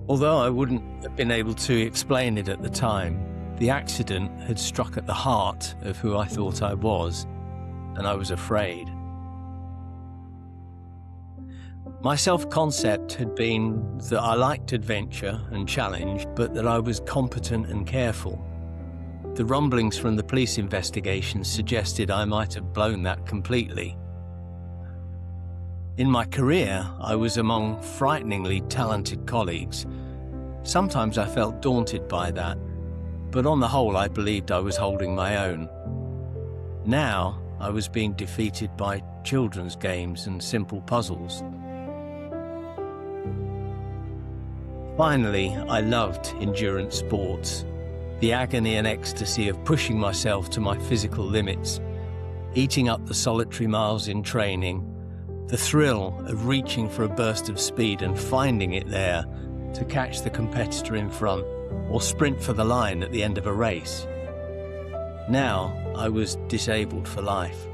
Although I wouldn't have been able to explain it at the time, the accident had struck at the heart of who I thought I was, and I was afraid. My self-concept had been that I liked adventure and challenge, but that I was competent and careful. The rumblings from the police investigation suggested I might have blown that completely. In my career, I was among frighteningly talented colleagues. Sometimes I felt daunted by that, but on the whole I believed I was holding my own. Now I was being defeated by children's games and simple puzzles. Finally, I loved endurance sports, the agony and ecstasy of pushing myself to my physical limits, eating up the solitary miles in training, the thrill of reaching for a burst of speed and finding it there to catch the competitor in front or sprint for the line at the end of a race. Now I was disabled for life.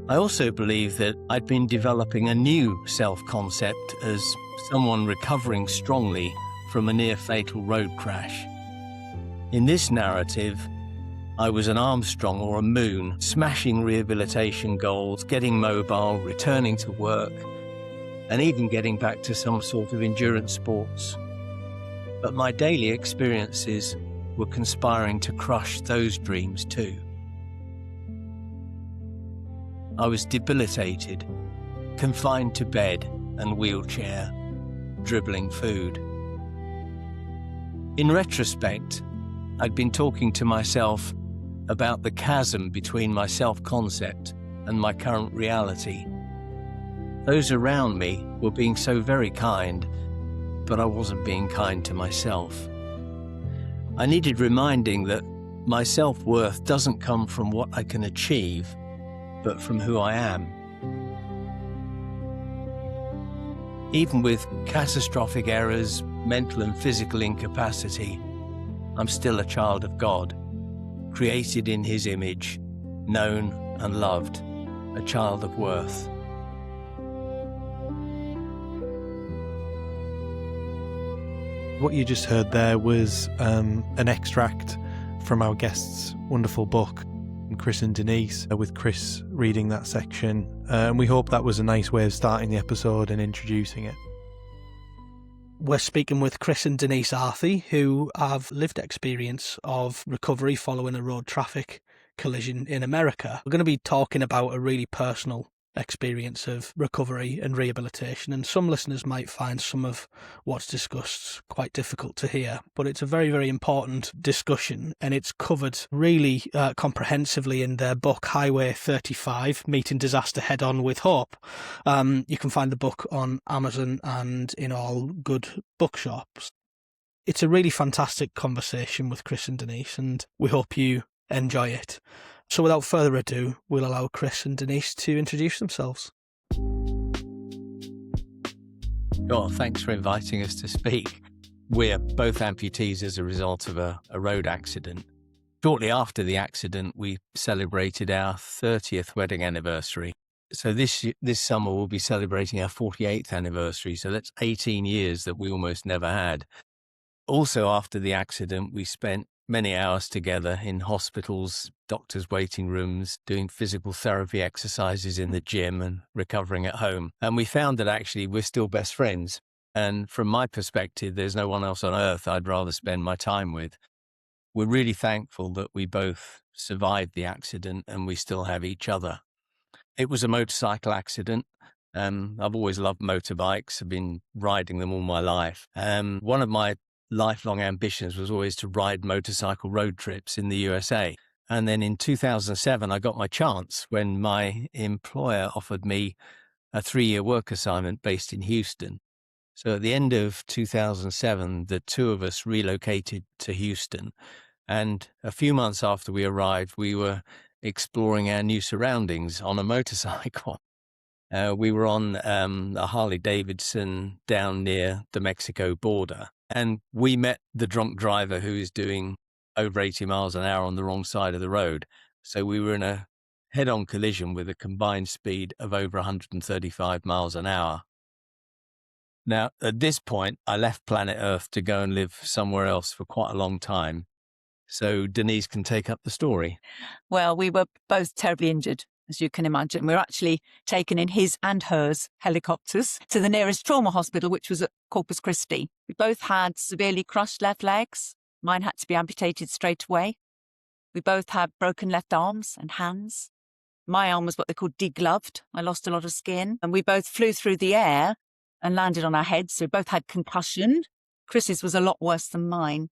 I also believe that I'd been developing a new self-concept as someone recovering strongly from a near-fatal road crash. In this narrative, I was an Armstrong or a Moon, smashing rehabilitation goals, getting mobile, returning to work, and even getting back to some sort of endurance sports. But my daily experiences were conspiring to crush those dreams too. I was debilitated, confined to bed and wheelchair, dribbling food. In retrospect, I'd been talking to myself about the chasm between my self-concept and my current reality. Those around me were being so very kind, but I wasn't being kind to myself. I needed reminding that my self-worth doesn't come from what I can achieve, but from who I am. Even with catastrophic errors, mental and physical incapacity, I'm still a child of God, created in His image, known and loved, a child of worth. What you just heard there was an extract from our guest's wonderful book, Chris and Denise, with Chris reading that section. And we hope that was a nice way of starting the episode and introducing it. We're speaking with Chris and Denise Arthey, who have lived experience of recovery following a road traffic collision in America. We're going to be talking about a really personal experience of recovery and rehabilitation, and some listeners might find some of what's discussed quite difficult to hear, but it's a very, very important discussion, and it's covered really comprehensively in their book Highway 35, Meeting Disaster Head On with Hope. You can find the book on Amazon and in all good bookshops. It's a really fantastic conversation with Chris and Denise, and we hope you enjoy it. So without further ado, we'll allow Chris and Denise to introduce themselves. Sure, thanks for inviting us to speak. We're both amputees as a result of a road accident. Shortly after the accident, we celebrated our 30th wedding anniversary. So this summer we'll be celebrating our 48th anniversary. So that's 18 years that we almost never had. Also after the accident, we spent many hours together in hospitals, doctors' waiting rooms, doing physical therapy exercises in the gym and recovering at home. And we found that actually we're still best friends. And from my perspective, there's no one else on earth I'd rather spend my time with. We're really thankful that we both survived the accident and we still have each other. It was a motorcycle accident. I've always loved motorbikes. I've been riding them all my life. One of my lifelong ambitions was always to ride motorcycle road trips in the USA. And then in 2007, I got my chance when my employer offered me a 3-year work assignment based in Houston. So at the end of 2007, the two of us relocated to Houston. And a few months after we arrived, we were exploring our new surroundings on a motorcycle. We were on a Harley Davidson down near the Mexico border. And we met the drunk driver who was doing over 80 miles an hour on the wrong side of the road. So we were in a head-on collision with a combined speed of over 135 miles an hour. Now, at this point, I left planet Earth to go and live somewhere else for quite a long time. So Denise can take up the story. Well, we were both terribly injured, as you can imagine. We were actually taken in his and hers helicopters to the nearest trauma hospital, which was at Corpus Christi. We both had severely crushed left legs. Mine had to be amputated straight away. We both had broken left arms and hands. My arm was what they call degloved. I lost a lot of skin. And we both flew through the air and landed on our heads. So we both had concussion. Chris's was a lot worse than mine.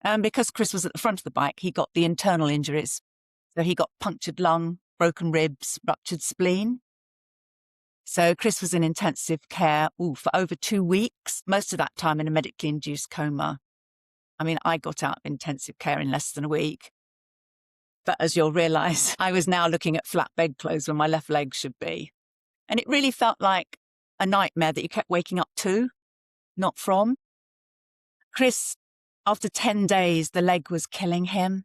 And because Chris was at the front of the bike, he got the internal injuries. So he got punctured lung, broken ribs, ruptured spleen. So Chris was in intensive care for over 2 weeks, most of that time in a medically induced coma. I mean, I got out of intensive care in less than a week. But as you'll realise, I was now looking at flat bedclothes where my left leg should be. And it really felt like a nightmare that you kept waking up to, not from. Chris, after 10 days, the leg was killing him.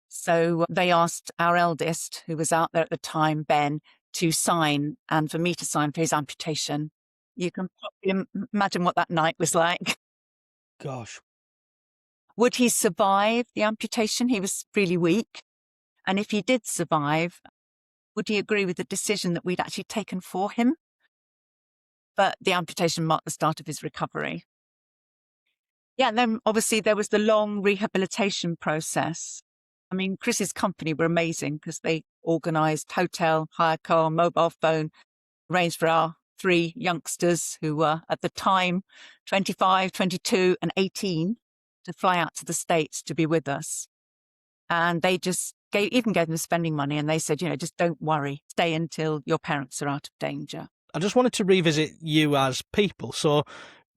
So they asked our eldest, who was out there at the time, Ben, to sign and for me to sign for his amputation. You can probably imagine what that night was like. Gosh. Would he survive the amputation? He was really weak. And if he did survive, would he agree with the decision that we'd actually taken for him? But the amputation marked the start of his recovery. Yeah, and then obviously there was the long rehabilitation process. I mean, Chris's company were amazing because they organised hotel, hire car, mobile phone, arranged for our 3 youngsters who were at the time 25, 22 and 18 to fly out to the States to be with us. And they just even gave them spending money, and they said, just don't worry, stay until your parents are out of danger. I just wanted to revisit you as people. So,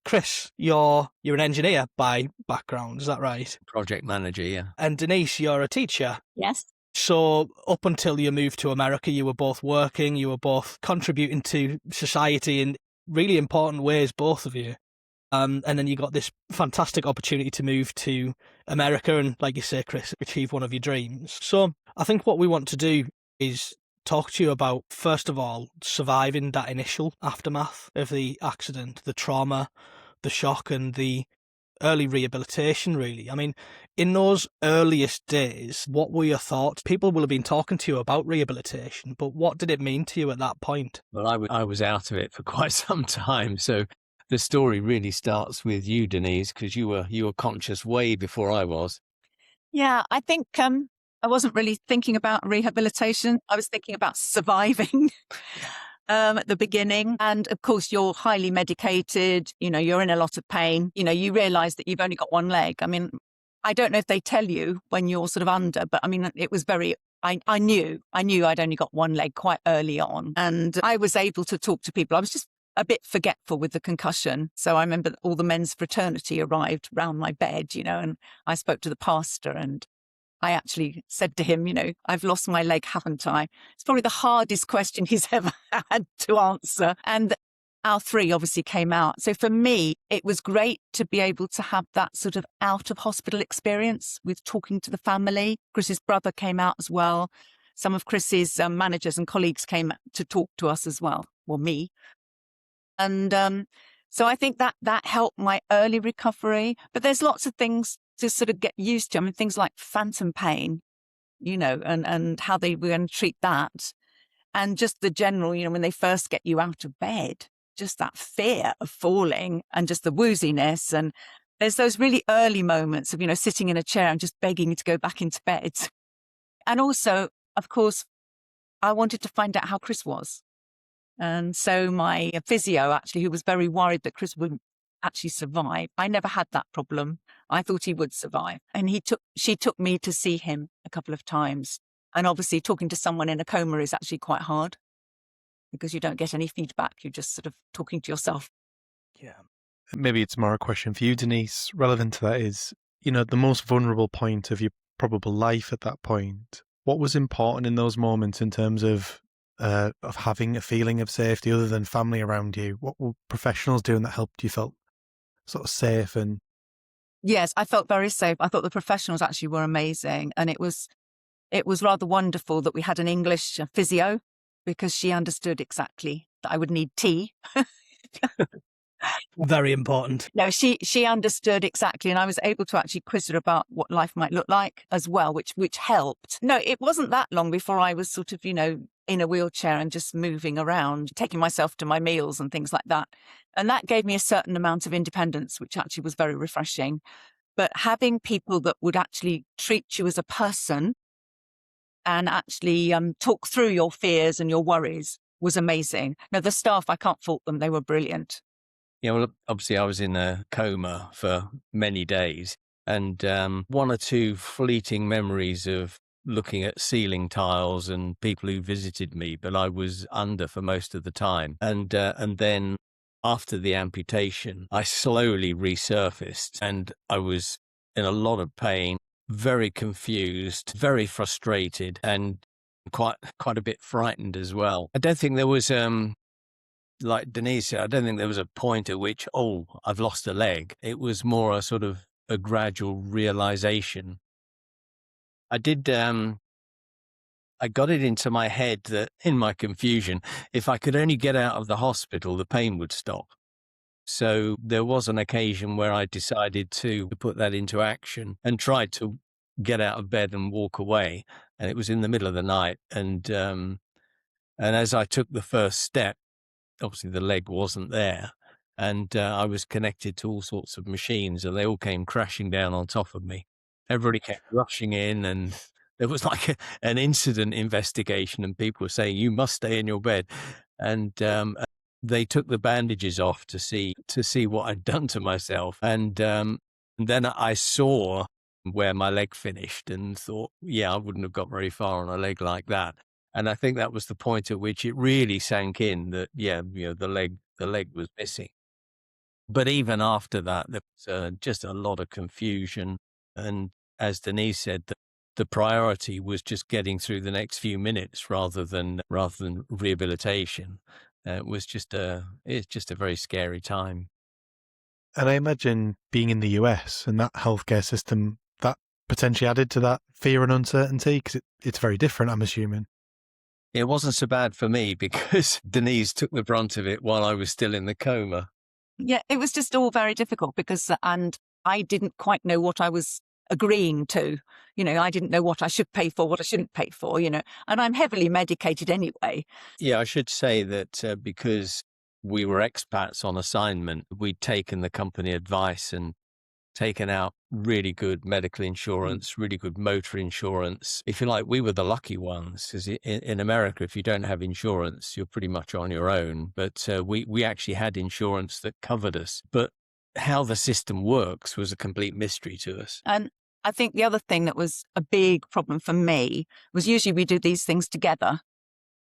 Chris, you're an engineer by background, is that right? Project manager, yeah. And Denise, you're a teacher. Yes. So up until you moved to America, you were both working, you were both contributing to society in really important ways, both of you. And then you got this fantastic opportunity to move to America and, like you say, Chris, achieve one of your dreams. So I think what we want to do is talk to you about, first of all, surviving that initial aftermath of the accident, the trauma, the shock and the early rehabilitation, really. I mean, in those earliest days, what were your thoughts? People will have been talking to you about rehabilitation, but what did it mean to you at that point? Well, I was out of it for quite some time, so the story really starts with you, Denise, because you were conscious way before I was. Yeah, I think I wasn't really thinking about rehabilitation. I was thinking about surviving at the beginning. And of course, you're highly medicated, you're in a lot of pain. You realise that you've only got one leg. I mean, I don't know if they tell you when you're sort of under, but I mean, it was I knew I'd only got one leg quite early on. And I was able to talk to people. I was just a bit forgetful with the concussion. So I remember all the men's fraternity arrived round my bed, and I spoke to the pastor and I actually said to him, I've lost my leg, haven't I? It's probably the hardest question he's ever had to answer. And our 3 obviously came out. So for me, it was great to be able to have that sort of out of hospital experience with talking to the family. Chris's brother came out as well. Some of Chris's managers and colleagues came to talk to us as well, or me. And so I think that helped my early recovery. But there's lots of things to sort of get used to. I mean, things like phantom pain, and how they were going to treat that. And just the general, when they first get you out of bed, just that fear of falling and just the wooziness. And there's those really early moments of, sitting in a chair and just begging to go back into bed. And also, of course, I wanted to find out how Chris was. And so my physio, actually, who was very worried that Chris wouldn't actually survive, I never had that problem. I thought he would survive. And she took me to see him a couple of times. And obviously talking to someone in a coma is actually quite hard because you don't get any feedback. You're just sort of talking to yourself. Yeah. Maybe it's more a question for you, Denise. Relevant to that is, the most vulnerable point of your probable life at that point. What was important in those moments in terms of having a feeling of safety other than family around you? What were professionals doing that helped you felt sort of safe? And yes, I felt very safe. I thought the professionals actually were amazing. And it was rather wonderful that we had an English physio because she understood exactly that I would need tea Very important. No, she understood exactly, and I was able to actually quiz her about what life might look like as well, which helped. No, it wasn't that long before I was sort of, in a wheelchair and just moving around, taking myself to my meals and things like that. And that gave me a certain amount of independence, which actually was very refreshing. But having people that would actually treat you as a person and actually talk through your fears and your worries was amazing. Now, the staff, I can't fault them. They were brilliant. Yeah, well, obviously I was in a coma for many days, and one or two fleeting memories of looking at ceiling tiles and people who visited me, but I was under for most of the time. And then after the amputation, I slowly resurfaced, and I was in a lot of pain, very confused, very frustrated, and quite a bit frightened as well. I don't think there was like Denise said, I don't think there was a point at which, I've lost a leg. It was more a sort of a gradual realization. I got it into my head that in my confusion, if I could only get out of the hospital, the pain would stop. So there was an occasion where I decided to put that into action and tried to get out of bed and walk away. And it was in the middle of the night. And as I took the first step, obviously the leg wasn't there, and I was connected to all sorts of machines, and they all came crashing down on top of me. Everybody kept rushing in, and there was like an incident investigation, and people were saying, "You must stay in your bed." And they took the bandages off to see what I'd done to myself, and then I saw where my leg finished, and thought, "Yeah, I wouldn't have got very far on a leg like that." And I think that was the point at which it really sank in that, the leg was missing. But even after that, there was just a lot of confusion. And as Denise said, the priority was just getting through the next few minutes rather than rehabilitation. It's just a very scary time. And I imagine being in the US and that healthcare system, that potentially added to that fear and uncertainty, because it's very different, I'm assuming. It wasn't so bad for me because Denise took the brunt of it while I was still in the coma. Yeah, it was just all very difficult and I didn't quite know what I was agreeing to. I didn't know what I should pay for, what I shouldn't pay for, and I'm heavily medicated anyway. Yeah, I should say that because we were expats on assignment, we'd taken the company advice and taken out really good medical insurance, really good motor insurance. If you like, we were the lucky ones, because in America, if you don't have insurance, you're pretty much on your own. But we actually had insurance that covered us. But how the system works was a complete mystery to us. And I think the other thing that was a big problem for me was usually we do these things together.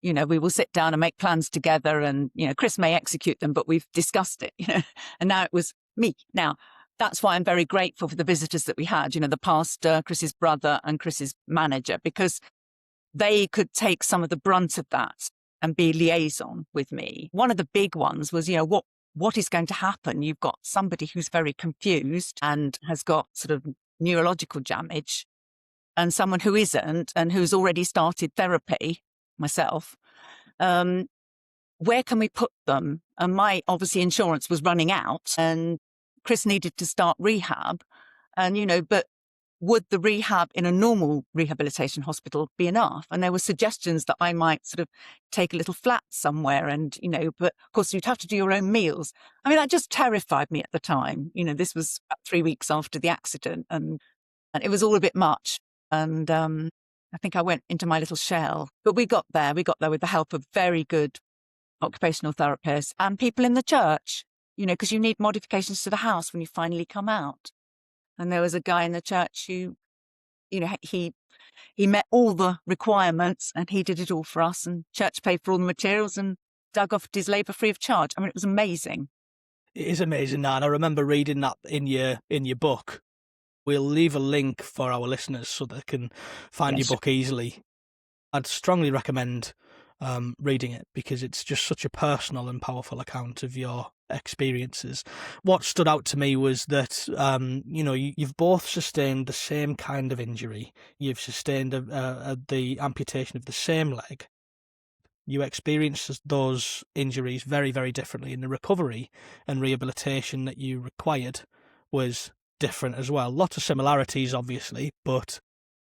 We will sit down and make plans together, and, Chris may execute them, but we've discussed it, and now it was me. Now, that's why I'm very grateful for the visitors that we had, the pastor, Chris's brother, and Chris's manager, because they could take some of the brunt of that and be liaison with me. One of the big ones was, what is going to happen? You've got somebody who's very confused and has got sort of neurological damage, and someone who isn't and who's already started therapy, myself. Where can we put them? And my, obviously, insurance was running out, and Chris needed to start rehab, and, but would the rehab in a normal rehabilitation hospital be enough? And there were suggestions that I might sort of take a little flat somewhere and, but of course you'd have to do your own meals. I mean, that just terrified me at the time. This was about 3 weeks after the accident, and it was all a bit much. And I think I went into my little shell, but we got there with the help of very good occupational therapists and people in the church. Because you need modifications to the house when you finally come out. And there was a guy in the church who, he met all the requirements, and he did it all for us, and church paid for all the materials and dug off his labour free of charge. I mean, it was amazing. It is amazing, Nan. I remember reading that in your book. We'll leave a link for our listeners so they can find your book easily. I'd strongly recommend reading it, because it's just such a personal and powerful account of your experiences. What stood out to me was that you've both sustained the same kind of injury. You've sustained the amputation of the same leg, You experience those injuries very, very differently, and the recovery and rehabilitation that you required was different as well. Lots of similarities, obviously, but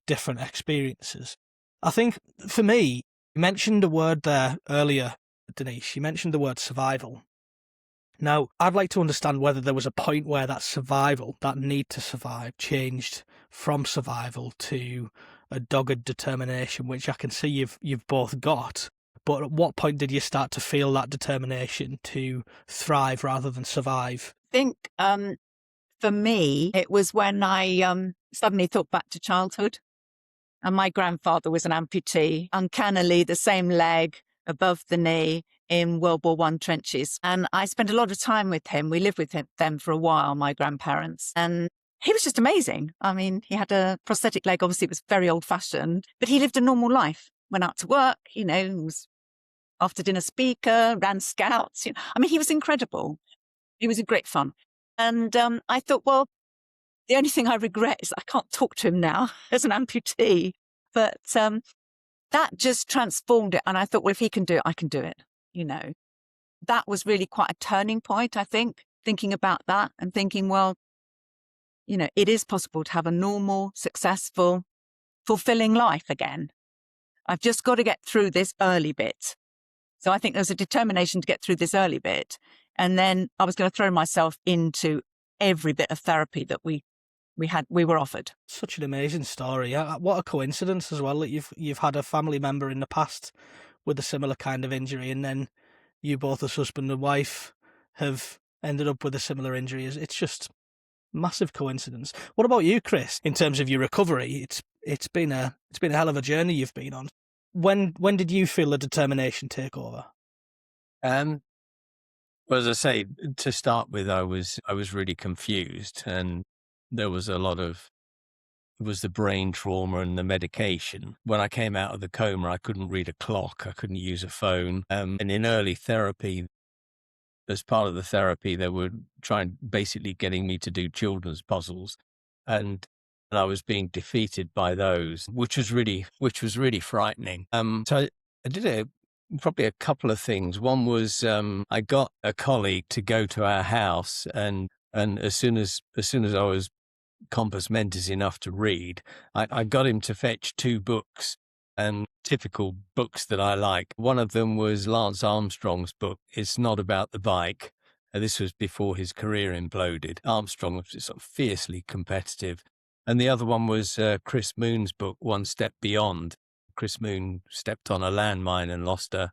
different experiences. I think for me, you mentioned a word there earlier, Denise. You mentioned the word survival. Now, I'd like to understand whether there was a point where that survival, that need to survive, changed from survival to a dogged determination, which I can see you've both got. But at what point did you start to feel that determination to thrive rather than survive? I think for me, it was when I suddenly thought back to childhood. And my grandfather was an amputee, uncannily the same leg above the knee in World War I trenches. And I spent a lot of time with him. We lived with them for a while, my grandparents. And he was just amazing. I mean, he had a prosthetic leg. Obviously, it was very old fashioned, but he lived a normal life. Went out to work, was after dinner speaker, ran scouts. I mean, he was incredible. He was a great fun. And I thought, well, the only thing I regret is I can't talk to him now as an amputee. But that just transformed it. And I thought, well, if he can do it, I can do it. That was really quite a turning point, I think, thinking about that and thinking, well, it is possible to have a normal, successful, fulfilling life again. I've just got to get through this early bit. So I think there's a determination to get through this early bit. And then I was going to throw myself into every bit of therapy that we were offered. Such an amazing story. What a coincidence as well that you've had a family member in the past with a similar kind of injury, and then you both as husband and wife have ended up with a similar injury. It's just massive coincidence. What about you, Chris? In terms of your recovery, it's been a hell of a journey you've been on. When did you feel the determination take over? Well, as I say, to start with, I was really confused, and there was a lot of, it was the brain trauma and the medication. When I came out of the coma, I couldn't read a clock, I couldn't use a phone. And in early therapy, as part of the therapy, they were basically getting me to do children's puzzles, and I was being defeated by those, which was really frightening. So I did probably a couple of things. One was I got a colleague to go to our house, and as soon as I was compos mentis enough to read, I got him to fetch 2 books, and typical books that I like. One of them was Lance Armstrong's book, It's Not About the Bike. This was before his career imploded. Armstrong was sort of fiercely competitive. And the other one was Chris Moon's book, One Step Beyond. Chris Moon stepped on a landmine and lost an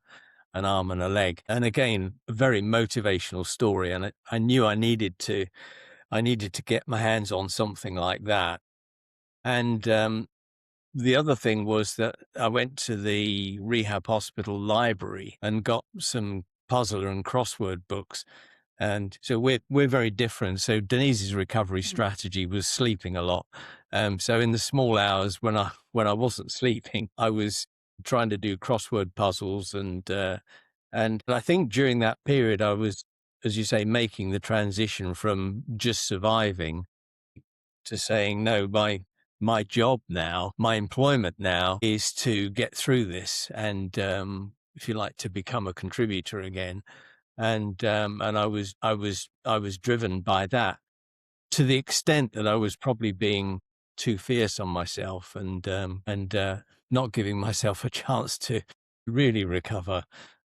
arm and a leg. And again, a very motivational story. And I knew I needed to get my hands on something like that. And the other thing was that I went to the rehab hospital library and got some puzzler and crossword books. And so we're very different. So Denise's recovery strategy was sleeping a lot. So in the small hours when I wasn't sleeping, I was trying to do crossword puzzles, and I think during that period I was, as you say, making the transition from just surviving to saying, no, my job now, my employment now is to get through this, and if you like, to become a contributor again. And I was driven by that, to the extent that I was probably being too fierce on myself and not giving myself a chance to really recover.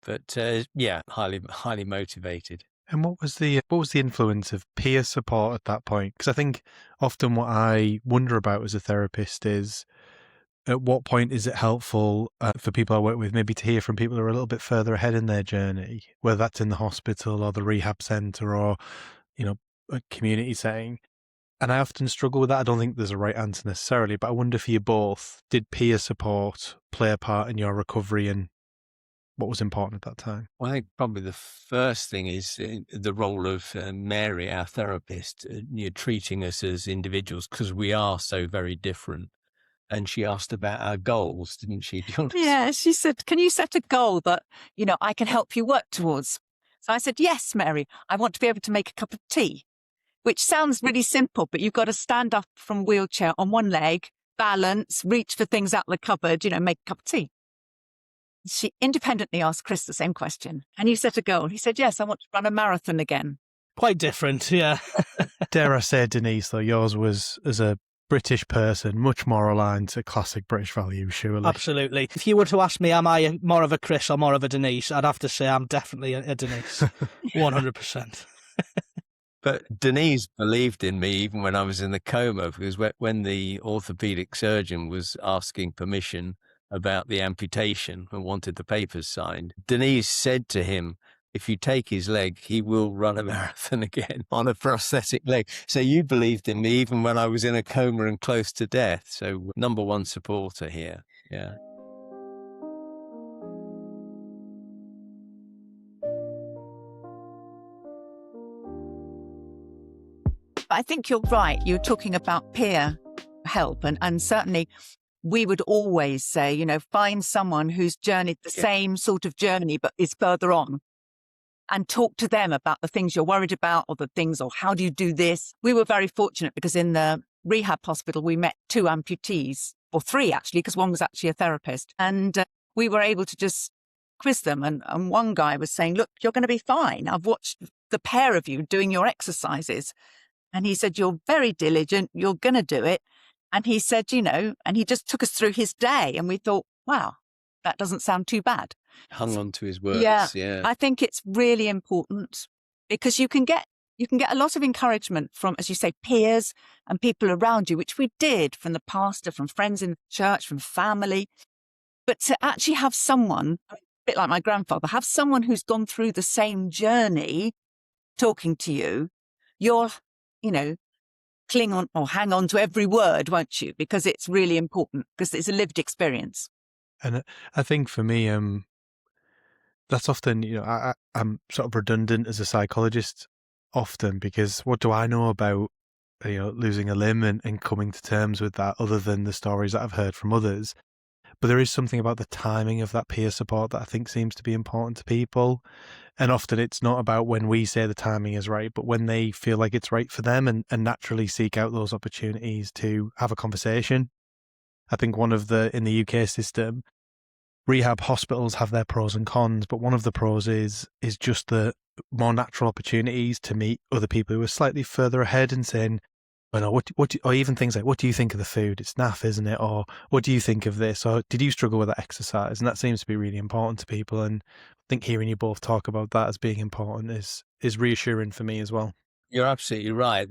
But yeah, highly motivated. And what was the influence of peer support at that point? Because I think often what I wonder about as a therapist is, at what point is it helpful for people I work with maybe to hear from people who are a little bit further ahead in their journey, whether that's in the hospital or the rehab centre or, a community setting? And I often struggle with that. I don't think there's a right answer necessarily, but I wonder for you both, did peer support play a part in your recovery, and what was important at that time? Well, I think probably the first thing is the role of Mary, our therapist, treating us as individuals, because we are so very different. And she asked about our goals, didn't she? Yeah, she said, can you set a goal that, I can help you work towards? So I said, yes, Mary, I want to be able to make a cup of tea, which sounds really simple, but you've got to stand up from a wheelchair on one leg, balance, reach for things out of the cupboard, make a cup of tea. she independently asked Chris the same question. And you set a goal. He said, yes, I want to run a marathon again. Quite different, yeah. Dare I say, Denise, though, yours was, as a British person, much more aligned to classic British values, surely. Absolutely. If you were to ask me, am I more of a Chris or more of a Denise, I'd have to say I'm definitely a Denise. 100%. But Denise believed in me even when I was in the coma, because when the orthopedic surgeon was asking permission about the amputation and wanted the papers signed, Denise said to him, if you take his leg, he will run a marathon again on a prosthetic leg. So you believed in me even when I was in a coma and close to death. So number one supporter here. Yeah. I think you're right. You're talking about peer help. And certainly we would always say, you know, find someone who's journeyed the same sort of journey, but is further on, and talk to them about the things you're worried about, or the things, or how do you do this? We were very fortunate because in the rehab hospital, we met 2 amputees, or 3 actually, because one was actually a therapist. And we were able to just quiz them. And one guy was saying, look, you're going to be fine. I've watched the pair of you doing your exercises. And he said, you're very diligent. You're going to do it. And he said, you know, and he just took us through his day. And we thought, wow, that doesn't sound too bad. Hung on to his words. Yeah. I think it's really important because you can get a lot of encouragement from, as you say, peers and people around you, which we did, from the pastor, from friends in the church, from family. But to actually have someone, a bit like my grandfather, have someone who's gone through the same journey talking to you, you'll, you know, cling on or hang on to every word, won't you? Because it's really important, because it's a lived experience. And I think for me, that's often, you know, I'm sort of redundant as a psychologist often, because what do I know about, you know, losing a limb and coming to terms with that, other than the stories that I've heard from others? But there is something about the timing of that peer support that I think seems to be important to people. And often it's not about when we say the timing is right, but when they feel like it's right for them, and naturally seek out those opportunities to have a conversation. I think in the UK system, rehab hospitals have their pros and cons, but one of the pros is just the more natural opportunities to meet other people who are slightly further ahead and saying, well, no, or even things like, what do you think of the food? It's naff, isn't it? Or what do you think of this? Or did you struggle with that exercise? And that seems to be really important to people. And I think hearing you both talk about that as being important is reassuring for me as well. You're absolutely right.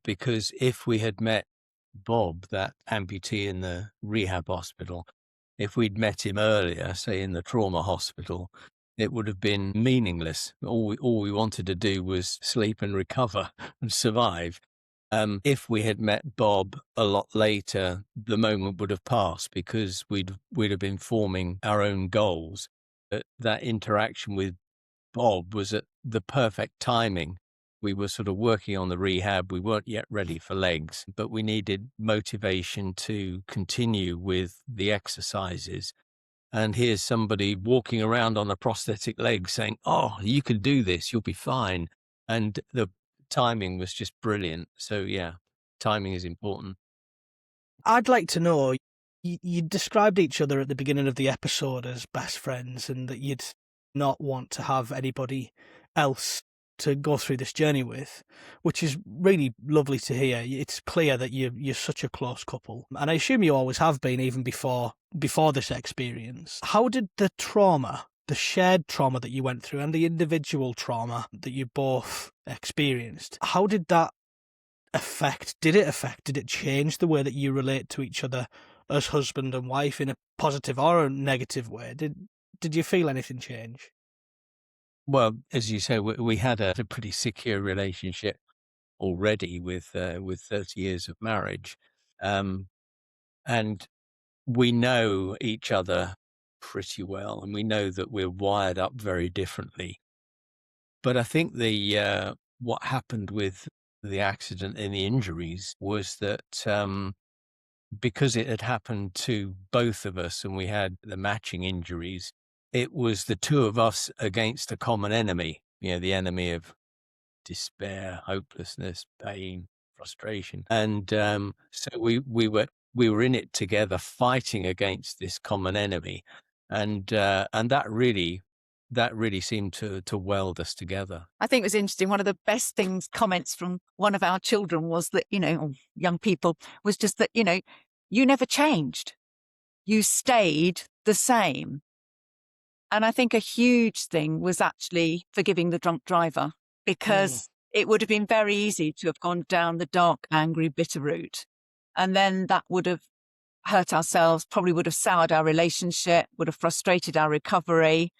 Because if we had met Bob, that amputee in the rehab hospital, if we'd met him earlier, say in the trauma hospital, it would have been meaningless. All we wanted to do was sleep and recover and survive. If we had met Bob a lot later, the moment would have passed, because we'd have been forming our own goals. That interaction with Bob was at the perfect timing. We were sort of working on the rehab. We weren't yet ready for legs, but we needed motivation to continue with the exercises. And here's somebody walking around on a prosthetic leg saying, oh, you can do this, you'll be fine. And the timing was just brilliant. So yeah, timing is important. I'd like to know, you described each other at the beginning of the episode as best friends, and that you'd not want to have anybody else to go through this journey with, which is really lovely to hear. It's clear that you're such a close couple, and I assume you always have been, even before this experience. How did the shared trauma that you went through, and the individual trauma that you both experienced, how did that did it change the way that you relate to each other as husband and wife, in a positive or a negative way? Did you feel anything change? Well, as you say, we had a pretty secure relationship already with 30 years of marriage. And we know each other pretty well, and we know that we're wired up very differently. But I think what happened with the accident and the injuries was that because it had happened to both of us and we had the matching injuries, it was the two of us against a common enemy, the enemy of despair, hopelessness, pain, frustration. And so we were in it together, fighting against this common enemy. And that really seemed to weld us together. I think it was interesting. One of the best things, comments from one of our children was that, or young people, was just that, you never changed. You stayed the same. And I think a huge thing was actually forgiving the drunk driver, because it would have been very easy to have gone down the dark, angry, bitter route. And then that would have hurt ourselves, probably would have soured our relationship, would have frustrated our recovery.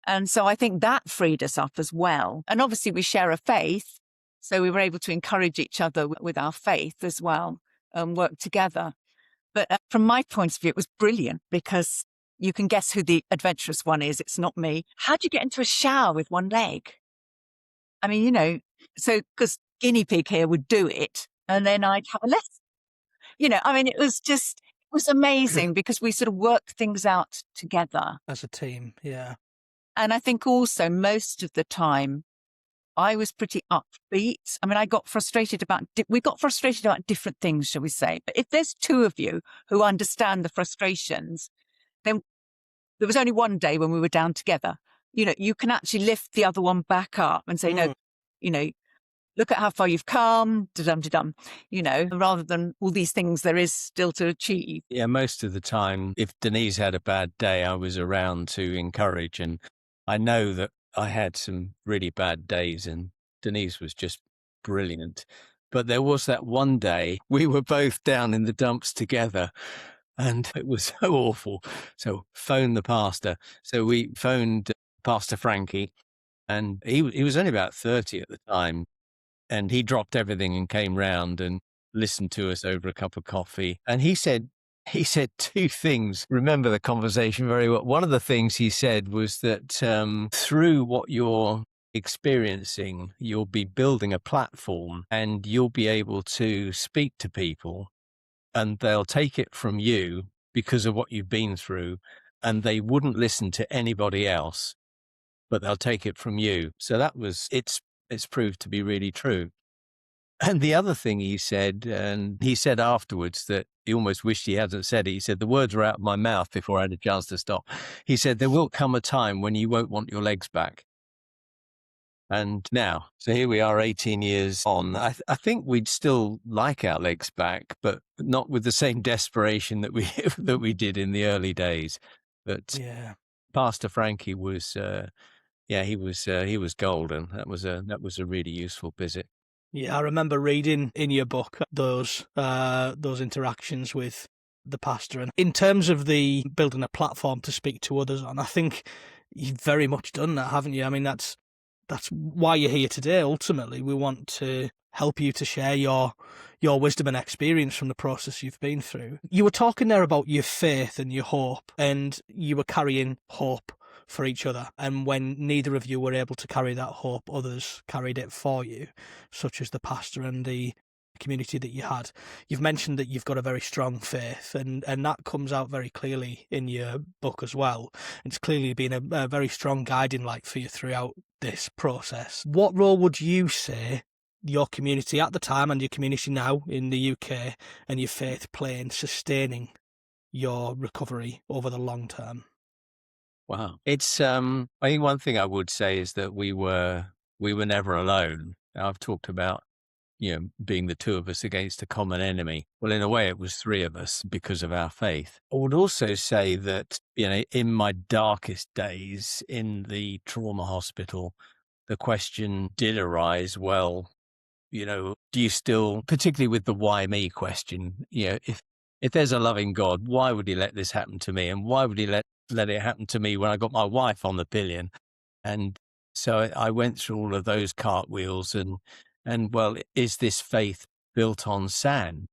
And so I think that freed us up as well. And obviously we share a faith, so we were able to encourage each other with our faith as well, and work together. But from my point of view, it was brilliant, because you can guess who the adventurous one is. It's not me. How'd you get into a shower with one leg? I mean, so because guinea pig here would do it, and then I'd have a lesson. It was amazing, because we sort of worked things out together. As a team, yeah. And I think also most of the time I was pretty upbeat. I mean, we got frustrated about different things, shall we say. But if there's two of you who understand the frustrations, then there was only one day when we were down together. You can actually lift the other one back up and say, no, look at how far you've come, da-dum, rather than all these things there is still to achieve. Yeah, most of the time, if Denise had a bad day, I was around to encourage. And I know that I had some really bad days, and Denise was just brilliant. But there was that one day we were both down in the dumps together, and it was so awful. So phone the pastor. So we phoned Pastor Frankie, and he was only about 30 at the time. And he dropped everything and came round and listened to us over a cup of coffee. And he said two things. Remember the conversation very well. One of the things he said was that through what you're experiencing, you'll be building a platform, and you'll be able to speak to people, and they'll take it from you because of what you've been through, and they wouldn't listen to anybody else, but they'll take it from you. So it's proved to be really true. And the other thing he said, and he said afterwards that he almost wished he hadn't said it. He said, the words were out of my mouth before I had a chance to stop. He said, there will come a time when you won't want your legs back. And now, so here we are 18 years on. I think we'd still like our legs back, but not with the same desperation that we did in the early days. But Yeah. Pastor Frankie was, he was golden. That was a really useful visit. Yeah, I remember reading in your book those interactions with the pastor. And in terms of the building a platform to speak to others on, I think you've very much done that, haven't you? I mean, that's why you're here today. Ultimately, we want to help you to share your wisdom and experience from the process you've been through. You were talking there about your faith and your hope, and you were carrying hope for each other. And when neither of you were able to carry that hope, others carried it for you, such as the pastor and the community that you had. You've mentioned that you've got a very strong faith, and that comes out very clearly in your book as well. It's clearly been a very strong guiding light for you throughout this process. What role would you say your community at the time and your community now in the UK and your faith play in sustaining your recovery over the long term? Wow. It's I think one thing I would say is that we were never alone. I've talked about being the two of us against a common enemy. Well, in a way, it was three of us because of our faith. I would also say that, in my darkest days in the trauma hospital, the question did arise, well, do you still, particularly with the why me question, if there's a loving God, why would he let this happen to me? And why would he let it happen to me when I got my wife on the pillion? And so I went through all of those cartwheels and well, is this faith built on sand?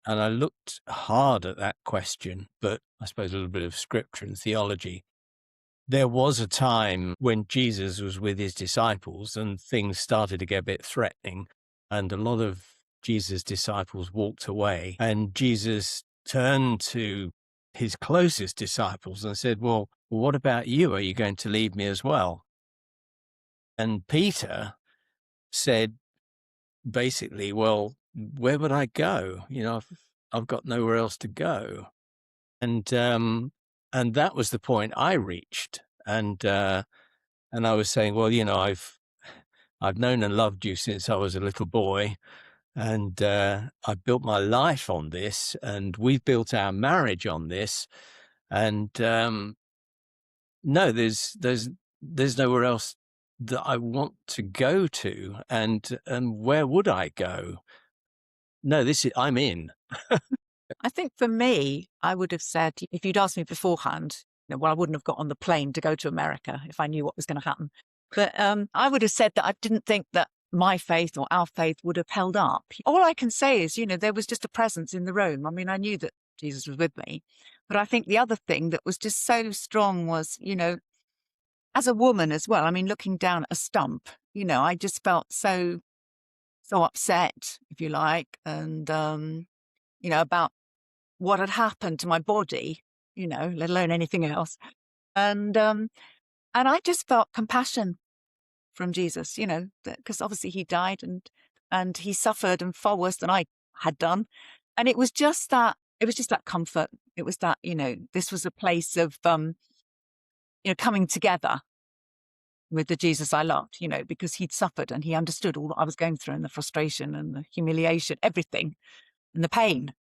And I looked hard at that question, but I suppose a little bit of scripture and theology. There was a time when Jesus was with his disciples and things started to get a bit threatening, and a lot of Jesus' disciples walked away, and Jesus turned to his closest disciples and said, well, what about you? Are you going to leave me as well? And Peter said, basically, well, where would I go? I've got nowhere else to go. And And that was the point I reached. And I was saying, well, I've known and loved you since I was a little boy. And I built my life on this, and we've built our marriage on this. And no, there's nowhere else that I want to go to. And where would I go? No, I'm in. I think for me, I would have said, if you'd asked me beforehand, well, I wouldn't have got on the plane to go to America if I knew what was going to happen. But I would have said that I didn't think that my faith or our faith would have held up. All I can say is, there was just a presence in the room. I mean, I knew that Jesus was with me. But I think the other thing that was just so strong was, as a woman as well, I mean, looking down at a stump, I just felt so upset, if you like, and, about what had happened to my body, let alone anything else. And I just felt compassion from Jesus, because obviously he died and he suffered and far worse than I had done. And it was just that comfort. It was that, this was a place of, coming together with the Jesus I loved, because he'd suffered and he understood all that I was going through and the frustration and the humiliation, everything, and the pain.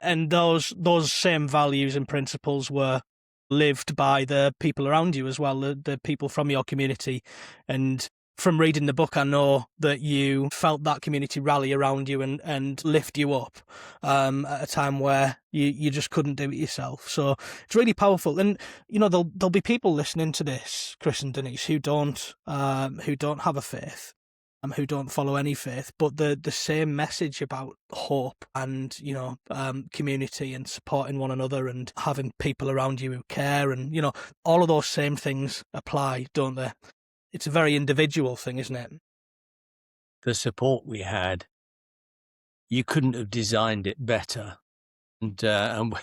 And those same values and principles were lived by the people around you as well, the people from your community. And from reading the book, I know that you felt that community rally around you and lift you up at a time where you just couldn't do it yourself. So it's really powerful. And, there'll be people listening to this, Chris and Denise, who don't have a faith, who don't follow any faith, but the same message about hope and, community and supporting one another and having people around you who care and, all of those same things apply, don't they? It's a very individual thing, isn't it? The support we had, you couldn't have designed it better. And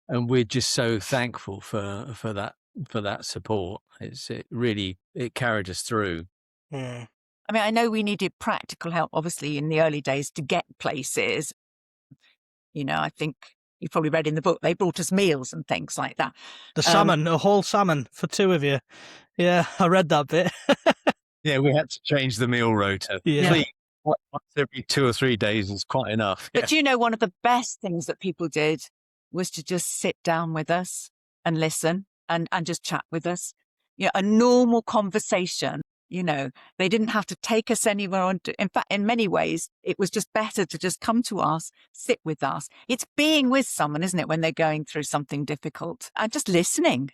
we're just so thankful for that support. It carried us through. Mm. I mean, I know we needed practical help, obviously, in the early days to get places. I think you probably read in the book, they brought us meals and things like that. The salmon, a whole salmon for two of you. Yeah, I read that bit. Yeah, we had to change the meal rota. Yeah. Please, once every 2 or 3 days is quite enough. But one of the best things that people did was to just sit down with us and listen and just chat with us. A normal conversation. They didn't have to take us anywhere. In fact, in many ways, it was just better to just come to us, sit with us. It's being with someone, isn't it, when they're going through something difficult and just listening,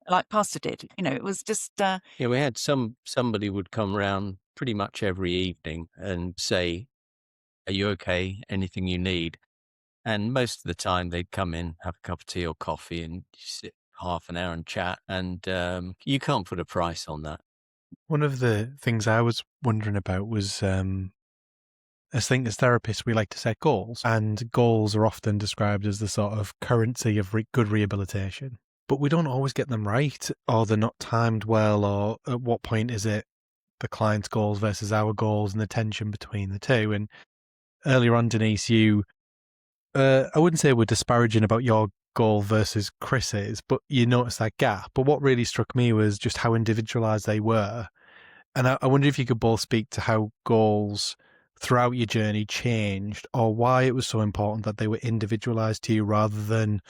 like Pastor did. It was just... Yeah, we had somebody would come round pretty much every evening and say, are you okay? Anything you need? And most of the time they'd come in, have a cup of tea or coffee and sit half an hour and chat. And you can't put a price on that. One of the things I was wondering about was, as therapists, we like to set goals, and goals are often described as the sort of currency of good rehabilitation. But we don't always get them right, or they're not timed well, or at what point is it the client's goals versus our goals and the tension between the two. And earlier on, Denise, you, I wouldn't say we're disparaging about your goal versus Chris's, but you noticed that gap. But what really struck me was just how individualized they were. And I wonder if you could both speak to how goals throughout your journey changed, or why it was so important that they were individualized to you rather than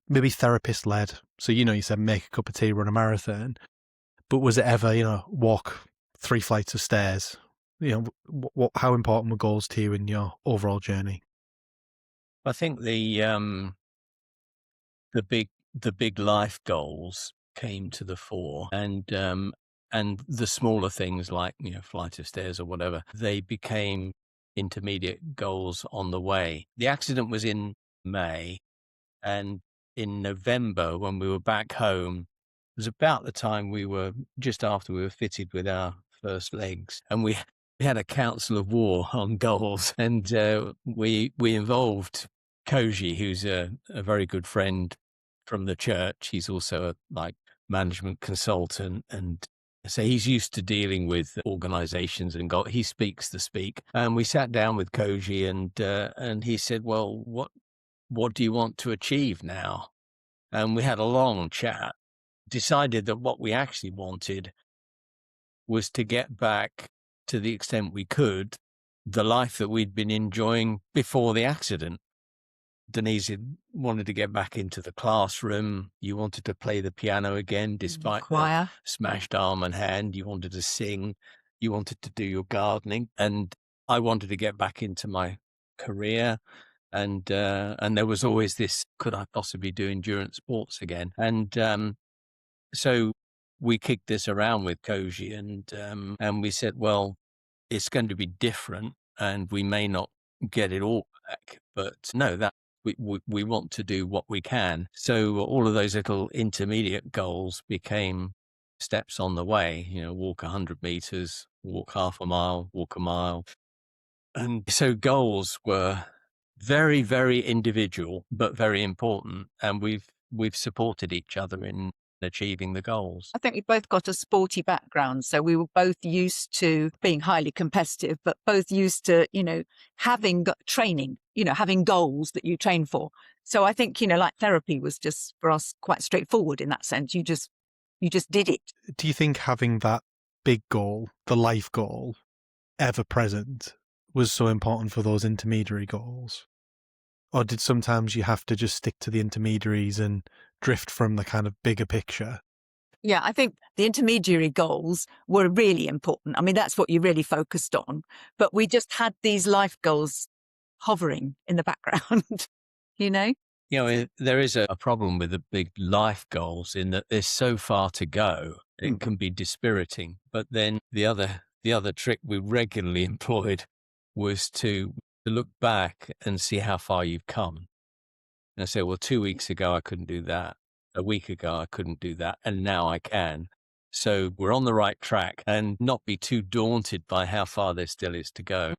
maybe therapist led. So, you said make a cup of tea, run a marathon, but was it ever, walk 3 flights of stairs? How important were goals to you in your overall journey? I think the big life goals came to the fore, and the smaller things like flight of stairs or whatever, they became intermediate goals on the way. The accident was in May, and in November when we were back home, it was about the time just after we were fitted with our first legs, and we had a council of war on goals, and we involved Koji, who's a very good friend from the church. He's also a management consultant, and so he's used to dealing with organizations and he speaks the speak. And we sat down with Koji, and he said, well, what do you want to achieve now? And we had a long chat, decided that what we actually wanted was to get back, to the extent we could, the life that we'd been enjoying before the accident. Denise wanted to get back into the classroom. You wanted to play the piano again, despite the Choir. smashed arm and hand. You wanted to sing. You wanted to do your gardening. And I wanted to get back into my career. And there was always this, could I possibly do endurance sports again? And so we kicked this around with Koji, and we said, well, it's going to be different, and we may not get it all back, but no, that we want to do what we can. So all of those little intermediate goals became steps on the way. Walk 100 meters, walk half a mile, walk a mile, and so goals were very, very individual, but very important, and we've supported each other in achieving the goals. I think we both got a sporty background. So we were both used to being highly competitive, but both used to, having training, having goals that you train for. So I think, like therapy was just for us quite straightforward in that sense. You just did it. Do you think having that big goal, the life goal, ever present was so important for those intermediary goals? Or did sometimes you have to just stick to the intermediaries and drift from the kind of bigger picture? Yeah, I think the intermediary goals were really important. I mean, that's what you really focused on. But we just had these life goals hovering in the background, There is a problem with the big life goals in that there's so far to go. It can be dispiriting. But then the other trick we regularly employed was to look back and see how far you've come. And I say, well, 2 weeks ago, I couldn't do that. A week ago, I couldn't do that. And now I can. So we're on the right track, and not be too daunted by how far there still is to go.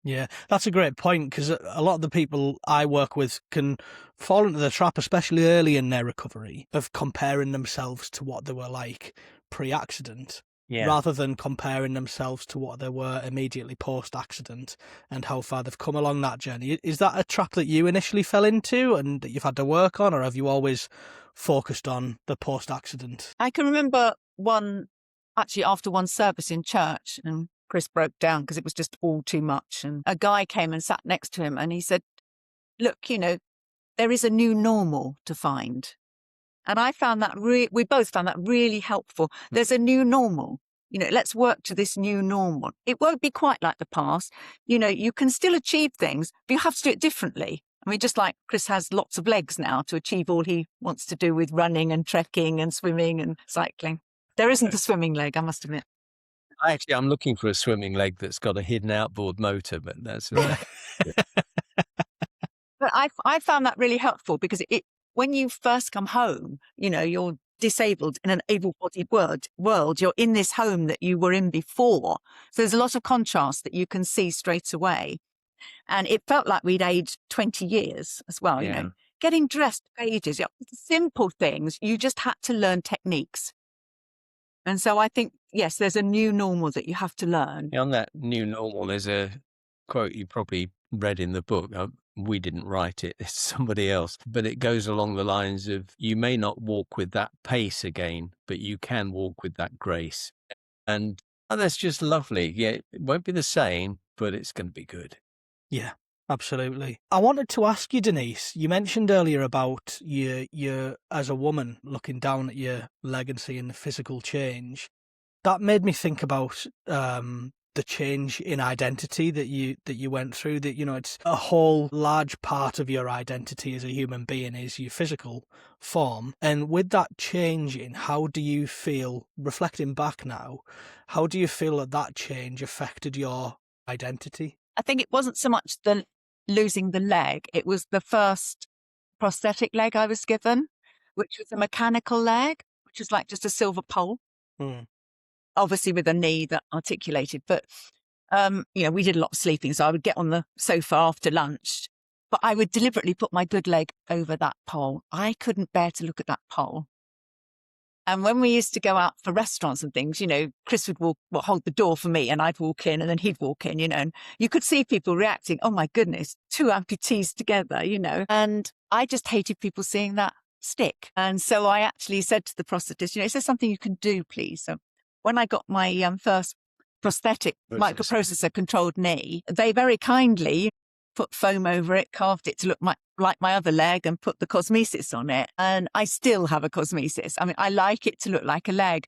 Yeah, that's a great point, because a lot of the people I work with can fall into the trap, especially early in their recovery, of comparing themselves to what they were like pre-accident. Yeah. Rather than comparing themselves to what they were immediately post-accident and how far they've come along that journey. Is that a trap that you initially fell into and that you've had to work on, or have you always focused on the post-accident? I can remember after one service in church, and Chris broke down because it was just all too much. And a guy came and sat next to him and he said, look, there is a new normal to find. And I found that we both found that really helpful. There's a new normal. Let's work to this new normal. It won't be quite like the past. You can still achieve things, but you have to do it differently. I mean, just like Chris has lots of legs now to achieve all he wants to do with running and trekking and swimming and cycling. There isn't a swimming leg, I must admit. I'm looking for a swimming leg that's got a hidden outboard motor, but that's all right. But I found that really helpful because when you first come home, you're disabled in an able-bodied world. You're in this home that you were in before. So there's a lot of contrast that you can see straight away. And it felt like we'd aged 20 years as well, Getting dressed for ages, simple things. You just had to learn techniques. And so I think, yes, there's a new normal that you have to learn. On that new normal, there's a quote you probably read in the book. We didn't write it, it's somebody else. But it goes along the lines of, you may not walk with that pace again, but you can walk with that grace. And that's just lovely. Yeah, it won't be the same, but it's going to be good. Yeah, absolutely. I wanted to ask you, Denise, you mentioned earlier about your as a woman looking down at your leg and seeing the physical change. That made me think about the change in identity that you went through. That it's a whole large part of your identity as a human being is your physical form. And with that changing, how do you feel, reflecting back now, how do you feel that change affected your identity? I think it wasn't so much the losing the leg. It was the first prosthetic leg I was given, which was a mechanical leg, which was like just a silver pole. Obviously with a knee that articulated, but we did a lot of sleeping. So I would get on the sofa after lunch, but I would deliberately put my good leg over that pole. I couldn't bear to look at that pole. And when we used to go out for restaurants and things, Chris would hold the door for me and I'd walk in and then he'd walk in, and you could see people reacting, oh my goodness, two amputees together, and I just hated people seeing that stick. And so I actually said to the prosthetist, is there something you can do, please? So when I got my first prosthetic microprocessor controlled knee, they very kindly put foam over it, carved it to look like my other leg, and put the cosmesis on it. And I still have a cosmesis. I mean, I like it to look like a leg.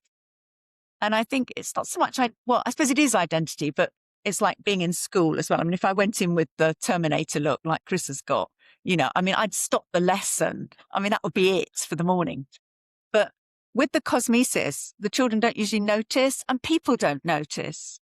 And I think it's not so much, I suppose it is identity, but it's like being in school as well. I mean, if I went in with the Terminator look like Chris has got, I'd stop the lesson. I mean, that would be it for the morning. But with the cosmesis, the children don't usually notice, and people don't notice.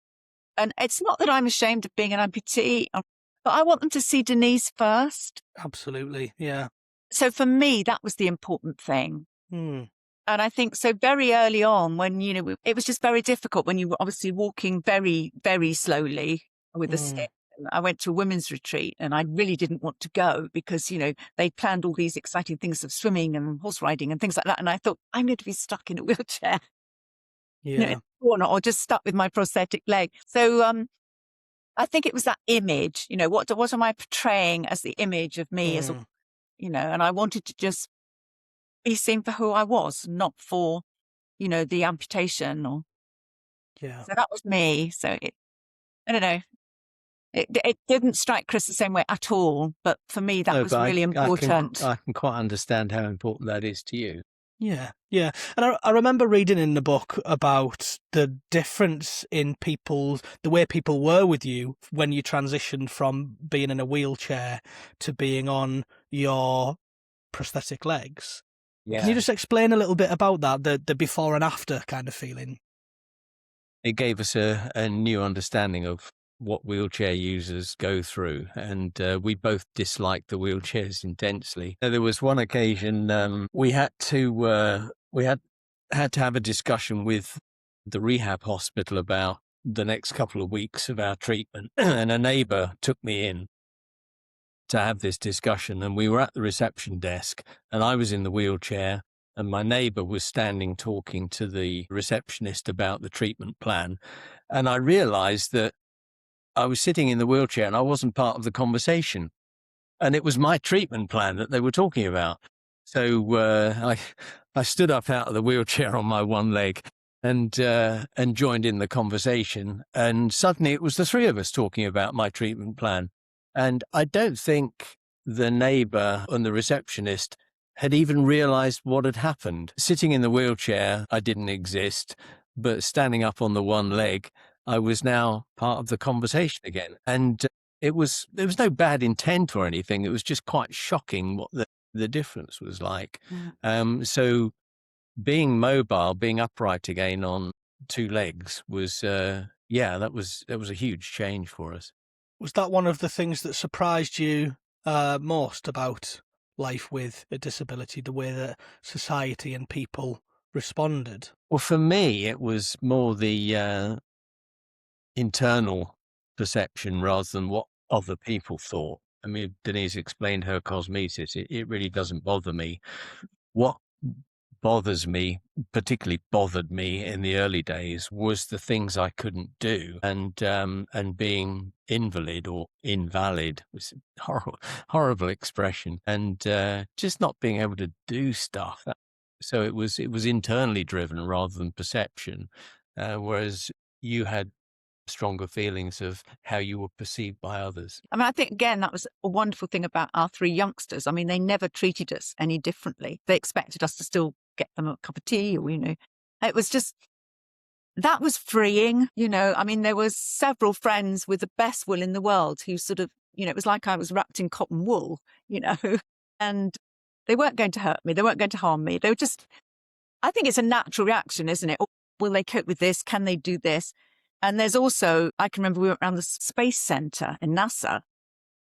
And it's not that I'm ashamed of being an amputee, but I want them to see Denise first. Absolutely, yeah. So for me, that was the important thing. And I think so very early on when, it was just very difficult when you were obviously walking very, very slowly with a stick. I went to a women's retreat and I really didn't want to go because, they planned all these exciting things of swimming and horse riding and things like that. And I thought, I'm going to be stuck in a wheelchair. Yeah. Or just stuck with my prosthetic leg. So I think it was that image, what am I portraying as the image of me as, and I wanted to just be seen for who I was, not for, the amputation or. Yeah. So that was me. So I don't know. It didn't strike Chris the same way at all, but for me that was really important. I can quite understand how important that is to you. Yeah, yeah. And I remember reading in the book about the difference in the way people were with you when you transitioned from being in a wheelchair to being on your prosthetic legs. Yeah. Can you just explain a little bit about that, the before and after kind of feeling? It gave us a new understanding of what wheelchair users go through, and we both disliked the wheelchairs intensely. There was one occasion we had to have a discussion with the rehab hospital about the next couple of weeks of our treatment, and a neighbour took me in to have this discussion, and we were at the reception desk, and I was in the wheelchair, and my neighbour was standing talking to the receptionist about the treatment plan, and I realised that I was sitting in the wheelchair and I wasn't part of the conversation. And it was my treatment plan that they were talking about. So I stood up out of the wheelchair on my one leg and joined in the conversation. And suddenly it was the three of us talking about my treatment plan. And I don't think the neighbour and the receptionist had even realised what had happened. Sitting in the wheelchair, I didn't exist, but standing up on the one leg, I was now part of the conversation again. And there was no bad intent or anything. It was just quite shocking what the difference was like. So being mobile, being upright again on two legs was, that was a huge change for us. Was that one of the things that surprised you most about life with a disability, the way that society and people responded? Well, for me, it was more the internal perception rather than what other people thought. I mean, Denise explained her cosmesis. It really doesn't bother me. What particularly bothered me in the early days was the things I couldn't do, and being invalid or invalid was a horrible expression, and just not being able to do stuff. So it was internally driven rather than perception, whereas you had stronger feelings of how you were perceived by others. I mean, I think, again, that was a wonderful thing about our three youngsters. I mean, they never treated us any differently. They expected us to still get them a cup of tea or, it was just, that was freeing, I mean, there was several friends with the best will in the world who sort of, it was like I was wrapped in cotton wool, and they weren't going to hurt me. They weren't going to harm me. They were just, I think it's a natural reaction, isn't it? Oh, will they cope with this? Can they do this? And there's also, I can remember we went around the Space Center in NASA,